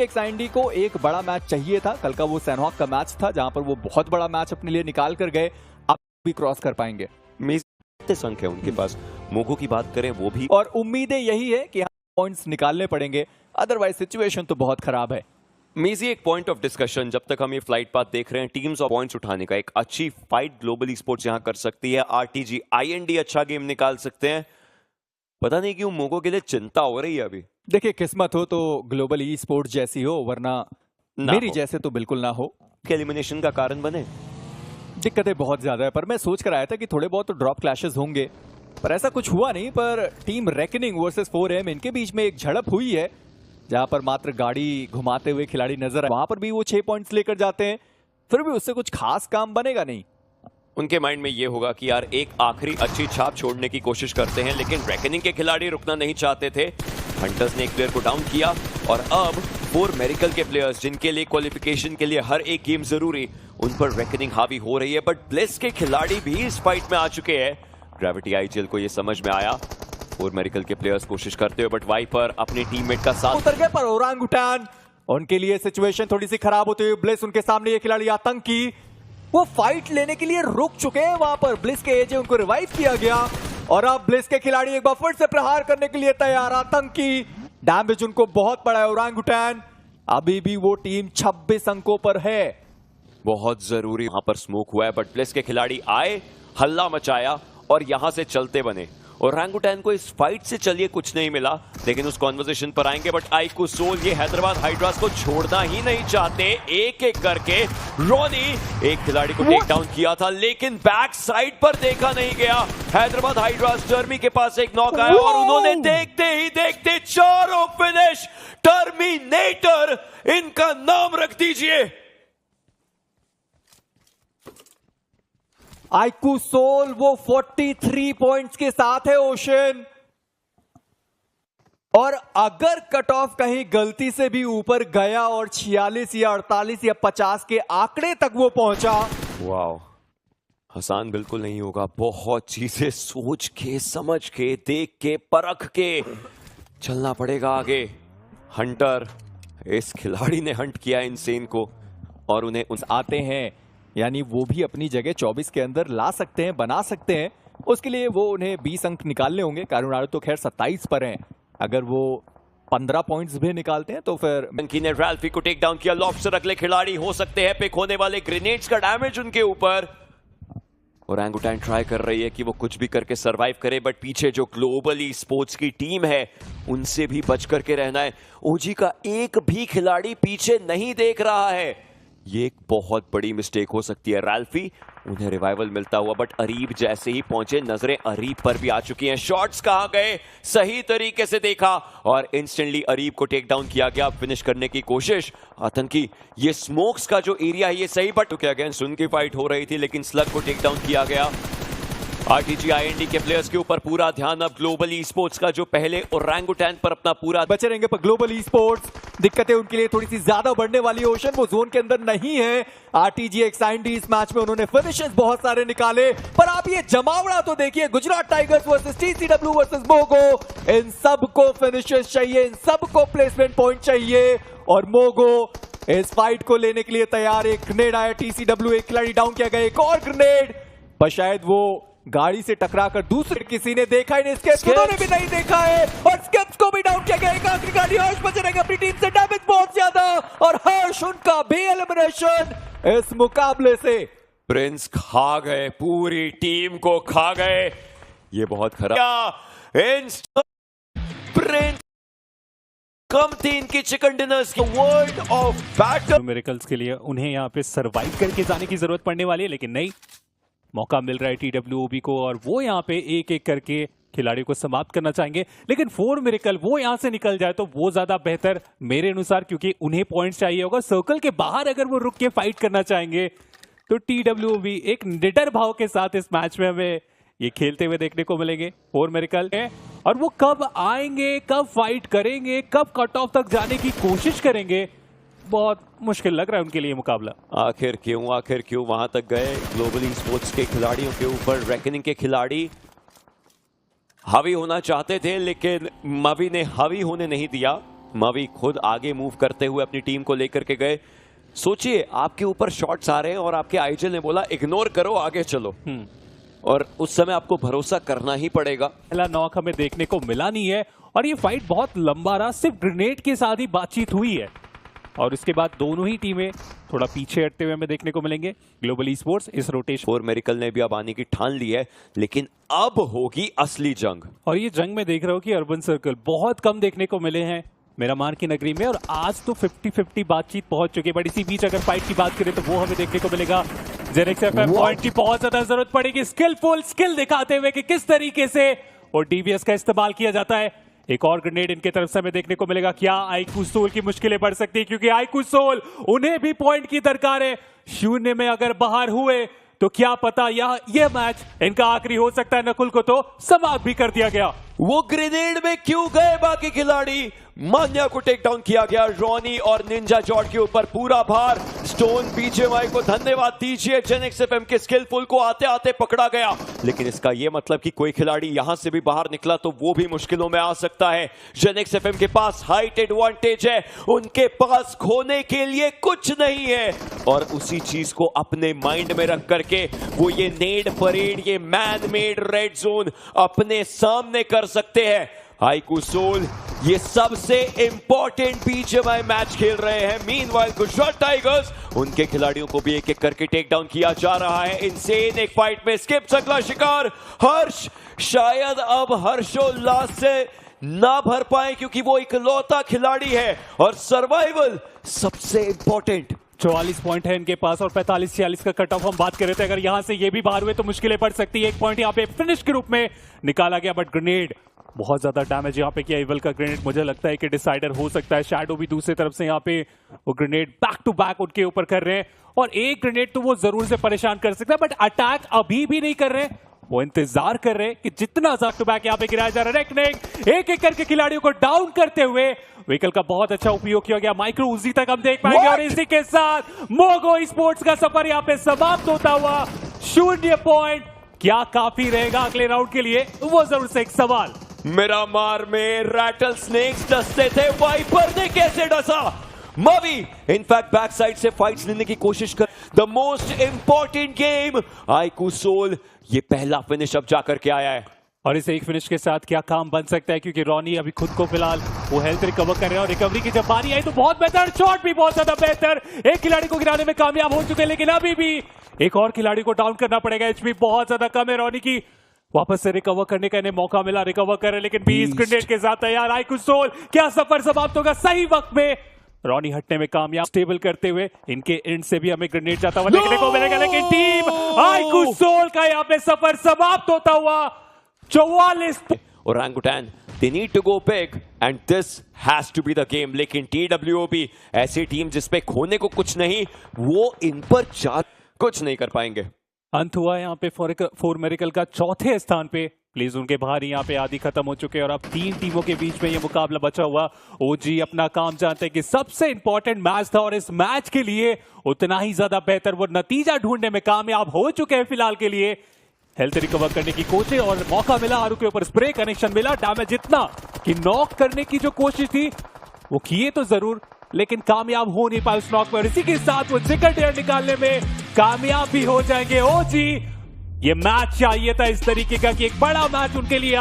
XIND को एक बड़ा मैच चाहिए था। कल का वो सैनहॉक का मैच था जहां पर वो बहुत बड़ा मैच अपने लिए निकाल कर गए। अब भी क्रॉस कर पाएंगे। संख्या है उनके पास। मोगो की बात करें वो भी, और उम्मीदें यही है कि पॉइंट्स निकालने पड़ेंगे, अदरवाइज सिचुएशन तो बहुत खराब है। मेजी एक पॉइंट ऑफ डिस्कशन, जब तक हम ये फ्लाइट पाथ देख रहे हैं, टीम्स और पॉइंट्स उठाने का एक अच्छी फाइट ग्लोबल स्पोर्ट्स यहां कर सकती है। RTG IND अच्छा गेम निकाल सकते हैं। पता नहीं क्यों मोगो के लिए चिंता हो रही है अभी। देखिए, किस्मत हो तो ग्लोबल ई स्पोर्ट्स जैसी हो, वरना मेरी जैसे तो बिल्कुल ना हो। एलिमिनेशन का कारण बने। दिक्कतें बहुत ज्यादा है, पर मैं सोच कर आया था कि थोड़े बहुत तो ड्रॉप क्लैशेस होंगे, पर ऐसा कुछ हुआ नहीं। पर टीम रेकनिंग वर्सेस 4M इनके बीच में एक झड़प हुई है, जहां पर मात्र गाड़ी घुमाते हुए खिलाड़ी नजर आए। वहां पर भी वो 6 पॉइंट्स लेकर जाते हैं, फिर भी उससे कुछ खास काम बनेगा नहीं। उनके माइंड में ये होगा कि यार एक आखिरी अच्छी छाप छोड़ने की कोशिश करते हैं, लेकिन रेकनिंग के खिलाड़ी रुकना नहीं चाहते थे। हंटर्स ने एक प्लेयर को डाउन किया और अब 4 मेरिकल के प्लेयर्स, जिनके लिए क्वालिफिकेशन के लिए हर एक गेम जरूरी, उन पर रेकनिंग हावी हो रही है। बट ब्लिस के खिलाड़ी भी इस फाइट में आ चुके हैं। ग्रेविटी IGL को ये समझ में आया। 4 मेरिकल के प्लेयर्स कोशिश करते हुए, बट वाइपर अपने टीममेट का साथ उतर गए। पर ओरांगुटान, उनके लिए सिचुएशन थोड़ी सी खराब होती हुई। ब्लिस उनके सामने, ये खिलाड़ी आतंकी वो फाइट लेने के लिए रुक चुके हैं। वहां पर ब्लिस के एजे उनको रिवाइव किया गया और अब ब्लिस के खिलाड़ी एक बार फिर से प्रहार करने के लिए तैयार। आतंकी डैमेज उनको बहुत पड़ा है। ओरांगुटान अभी भी वो टीम 26 अंकों पर है। बहुत जरूरी वहां पर स्मोक हुआ है, बट ब्लिस के खिलाड़ी आए, हल्ला मचाया और यहां से चलते बने। और ओरांगुटान को इस फाइट से चलिए कुछ नहीं मिला, लेकिन उस कॉन्वर्सेशन पर आएंगे। बट आइकू सोल ये हैदराबाद हाइड्रास को छोड़ना ही नहीं चाहते। एक एक करके रोनी एक खिलाड़ी को टेक डाउन किया था, लेकिन बैक साइड पर देखा नहीं गया। हैदराबाद हाइड्रास टर्मी के पास एक नॉक आया और उन्होंने देखते ही देखते चारों फिनिश। टर्मिनेटर इनका नाम रख दीजिए। आइकू सोल वो 43 पॉइंट्स के साथ है ओशन, और अगर कट ऑफ कहीं गलती से भी ऊपर गया और 46 या 48 या 50 के आंकड़े तक वो पहुंचा, वाओ, आसान बिल्कुल नहीं होगा। बहुत चीजें सोच के, समझ के, देख के, परख के चलना पड़ेगा आगे। हंटर, इस खिलाड़ी ने हंट किया इनसेन को और उन्हें आते हैं, यानी वो भी अपनी जगह 24 के अंदर ला सकते हैं, बना सकते हैं। उसके लिए वो उन्हें 20 अंक निकालने होंगे। कारुनाडू तो खैर 27 पर हैं। अगर वो 15 पॉइंट्स भी निकालते हैं तो फिर ने रैल्फी को टेक डाउन किया। लॉबस्टर अगले खिलाड़ी हो सकते हैं पिक होने वाले। ग्रेनेड्स का डैमेज उनके ऊपर। ओरांगुटान ट्राई कर रही है कि वो कुछ भी करके सरवाइव करे, बट पीछे जो ग्लोबली स्पोर्ट्स की टीम है उनसे भी बच करके रहना है। ओजी का एक भी खिलाड़ी पीछे नहीं देख रहा है। ये एक बहुत बड़ी मिस्टेक हो सकती है। रैल्फी, उन्हें रिवाइवल मिलता हुआ, बट अरीब जैसे ही पहुंचे, नजरें अरीब पर भी आ चुकी हैं। शॉट्स कहां गए, सही तरीके से देखा और इंस्टेंटली अरीब को टेक डाउन किया गया। फिनिश करने की कोशिश। आतंकी, ये स्मोक्स का जो एरिया है ये सही, बट के अगेंस्ट उनकी फाइट हो रही थी, लेकिन स्लग को टेक डाउन किया गया। RTG IND के प्लेयर्स के ऊपर पूरा ध्यान अब ग्लोबल ई स्पोर्ट्स का, जो पहले ओरांगुटान पर अपना पूरा बचे रहेंगे। पर ग्लोबल ई स्पोर्ट्स दिक्कतें उनके लिए थोड़ी सी ज्यादा बढ़ने वाली। ओशन वो जोन के अंदर नहीं है। RTG XIND इस मैच में उन्होंने फिनिशेस बहुत सारे निकाले, पर आप ये जमावड़ा तो देखिए। Gujarat Tigers versus TCW versus मोगो, इन सबको फिनिशेस चाहिए, इन सबको प्लेसमेंट पॉइंट चाहिए। और मोगो इस फाइट को लेने के लिए तैयार। एक ग्रेनेड आया, TCW एक खिलाड़ी डाउन किया गया। एक और ग्रेनेड, पर शायद वो गाड़ी से टकराकर दूसरे किसी ने देखा ही नहीं। स्केप्स उन्होंने भी नहीं देखा है और स्केप्स को भी डाउन किया गया। एक आखिरी गाड़ी हर्ष बच रहेगा अपनी टीम से। डैमेज बहुत ज्यादा और हर्ष उनका भी एलिमिनेशन इस मुकाबले से। प्रिंस खा गए, पूरी टीम को खा गए। ये बहुत खराब। प्रिंस कम थी इनकी चिकन डिनर्स की। वर्ल्ड ऑफ बैटल मिरेकल्स के लिए उन्हें यहाँ पे सरवाइव करके जाने की जरूरत पड़ने वाली है, लेकिन नहीं, मौका मिल रहा है TWOB को और वो यहाँ पे एक एक करके खिलाड़ियों को समाप्त करना चाहेंगे। लेकिन 4 मिरेकल वो यहाँ से निकल जाए तो वो ज्यादा बेहतर मेरे अनुसार, क्योंकि उन्हें पॉइंट्स चाहिए होगा। सर्कल के बाहर अगर वो रुक के फाइट करना चाहेंगे तो TWOB एक निडर भाव के साथ इस मैच में हमें ये खेलते हुए देखने को मिलेंगे। 4 मिरेकल है और वो कब आएंगे, कब फाइट करेंगे, कब कट ऑफ तक जाने की कोशिश करेंगे, बहुत मुश्किल लग रहा है उनके लिए मुकाबला। आखिर क्यों वहां तक गए। ग्लोबली स्पोर्ट्स के खिलाड़ियों के ऊपर रेकनिंग के खिलाड़ी हावी होना चाहते थे, लेकिन मवी ने हावी होने नहीं दिया। मवी खुद आगे मूव करते हुए अपनी टीम को लेकर के गए। सोचिए आपके ऊपर शॉट्स आ रहे हैं और आपके आईजीएल ने बोला इग्नोर करो, आगे चलो। और उस समय आपको भरोसा करना ही पड़ेगा। पहला नॉक हमें देखने को मिला नहीं है और ये फाइट बहुत लंबा रहा, सिर्फ ग्रेनेड के साथ ही बातचीत हुई है और इसके बाद दोनों ही टीमें थोड़ा पीछे हटते हुए हमें देखने को मिलेंगे। ग्लोबल ई स्पोर्ट्स इस रोटेशन फोर मेरिकल ने भी अब आने की ठान ली है, लेकिन अब होगी असली जंग। और ये जंग में देख रहा हूँ कि अर्बन सर्कल बहुत कम देखने को मिले हैं मिरामार की नगरी में और आज तो 50-50 बातचीत पहुंच चुकी है। बट इसी बीच अगर फाइट की बात करें तो वो हमें देखने को मिलेगा। जेनेक्स एफएम पॉइंट की बहुत ज्यादा जरूरत पड़ेगी, स्किलफुल स्किल दिखाते हुए कि किस तरीके से और डीवीएस का इस्तेमाल किया जाता है। एक और ग्रेनेड इनके तरफ से हमें देखने को मिलेगा। क्या आईक्यू सोल की मुश्किलें बढ़ सकती है, क्योंकि आईक्यू सोल उन्हें भी पॉइंट की दरकार है। शून्य में अगर बाहर हुए तो क्या पता यह मैच इनका आखिरी हो सकता है। नकुल को तो समाप्त भी कर दिया गया। वो ग्रेनेड में क्यों गए बाकी खिलाड़ी? मान्या को टेक डाउन किया गया। रॉनी और निंजा जॉर्ज के ऊपर पूरा भार। स्टोन बीजेएमआई को धन्यवाद दीजिए। जेनेक्स एफएम के स्किलफुल को आते आते पकड़ा गया, लेकिन इसका यह मतलब कि कोई खिलाड़ी यहां से भी बाहर निकला तो वो भी मुश्किलों में आ सकता है। जेनेक्स एफएम के पास हाइट एडवांटेज है, उनके पास खोने के लिए कुछ नहीं है और उसी चीज को अपने माइंड में रख करके वो ये नेड परेड, ये मैन मेड रेड जोन अपने सामने कर सकते हैं। आईक्यू सोल ये सबसे इंपॉर्टेंट बीजेएमआई मैच खेल रहे हैं। मीनवाइल गुजरात टाइगर्स, उनके खिलाड़ियों को भी एक एक करके टेक डाउन किया जा रहा है। इनसेन एक फाइट में स्किप अगला शिकार। हर्ष शायद अब हर्षोल्लास से ना भर पाए क्योंकि वो इकलौता खिलाड़ी है और सर्वाइवल सबसे इंपॉर्टेंट। 44 पॉइंट है इनके पास और 45-46 का कट ऑफ हम बात कर रहे थे। अगर यहां से ये भी बाहर हुए तो मुश्किलें पड़ सकती है। एक पॉइंट यहां पे फिनिश के रूप में निकाला गया, बट ग्रेनेड बहुत ज्यादा डैमेज यहां पे किया। इवल का ग्रेनेड मुझे लगता है कि डिसाइडर हो सकता है। शैडो भी दूसरी तरफ से यहां पे वो ग्रेनेड बैक टू बैक उनके ऊपर कर रहे हैं और एक ग्रेनेड तो वो जरूर से परेशान कर सकता है, बट अटैक अभी भी नहीं कर रहे। वो इंतजार कर रहे हैं कि जितना बैक टू बैक यहां पे गिराया जा रहा है। रेकनिंग एक एक करके खिलाड़ियों को डाउन करते हुए व्हीकल का बहुत अच्छा उपयोग किया गया। माइक्रो उजी तक हम देख पाएंगे और इसी के साथ मोगो स्पोर्ट्स का सफर यहां पे समाप्त होता हुआ। 0 पॉइंट क्या काफी रहेगा अगले राउंड के लिए, वो जरूर से एक सवाल। मिरामार में रैटल स्नेक्स डसते थे, वाइपर ने कैसे डसा? मवी इनफैक्ट बैक साइड से फाइट्स लेने की कोशिश कर। The most important game, IQ soul ये पहला फिनिश अब जाकर के आया है और इस एक फिनिश के साथ क्या काम बन सकता है, क्योंकि रॉनी अभी खुद को फिलहाल वो हेल्थ रिकवर कर रहे हैं और रिकवरी की जब बारी आई तो बहुत बेहतर शॉट भी बहुत ज्यादा बेहतर। एक खिलाड़ी को गिराने में कामयाब हो चुके हैं, लेकिन अभी भी एक और खिलाड़ी को डाउन करना पड़ेगा। एचपी बहुत ज्यादा कम है रॉनी की, वापस से रिकवर करने का इन्हें मौका मिला, रिकवर करे, लेकिन 20 ग्रेनेड के साथ तैयार आईक्यू सोल। क्या सफर समाप्त होगा सही वक्त में? रॉनी हटने में कामयाब, स्टेबल करते हुए इनके एंड से भी हमें ग्रेनेड जाता हुआ देखने को मिलेगा, लेकिन टीम आईक्यू सोल का यहाँ पे सफर समाप्त होता हुआ। 44 orangutan, they need to go big and this has to be the game। लेकिन TWOB ऐसी टीम जिसपे खोने को कुछ नहीं, वो इन पर कुछ नहीं कर पाएंगे। अंत हुआ यहाँ पे फोर मेरिकल का चौथे स्थान पे। प्लीज उनके बाहर यहाँ पे आदि खत्म हो चुके हैं और अब 3 टीमों के बीच में ये मुकाबला बचा हुआ। ओजी अपना काम जानते हैं कि सबसे इंपॉर्टेंट मैच था और इस मैच के लिए उतना ही ज्यादा बेहतर वो नतीजा ढूंढने में कामयाब हो चुके हैं फिलहाल के लिए। हेल्थ रिकवर करने की कोशिश और मौका मिला, आरू के ऊपर स्प्रे कनेक्शन मिला। डैमेज इतना कि नॉक करने की जो कोशिश थी वो किए तो जरूर, लेकिन कामयाब हो नहीं पाए उस नॉक में और इसी के साथ वो जिगर डेयर निकालने में कामयाब भी हो जाएंगे ओजी। ये मैच चाहिए था इस तरीके का कि एक बड़ा मैच उनके लिए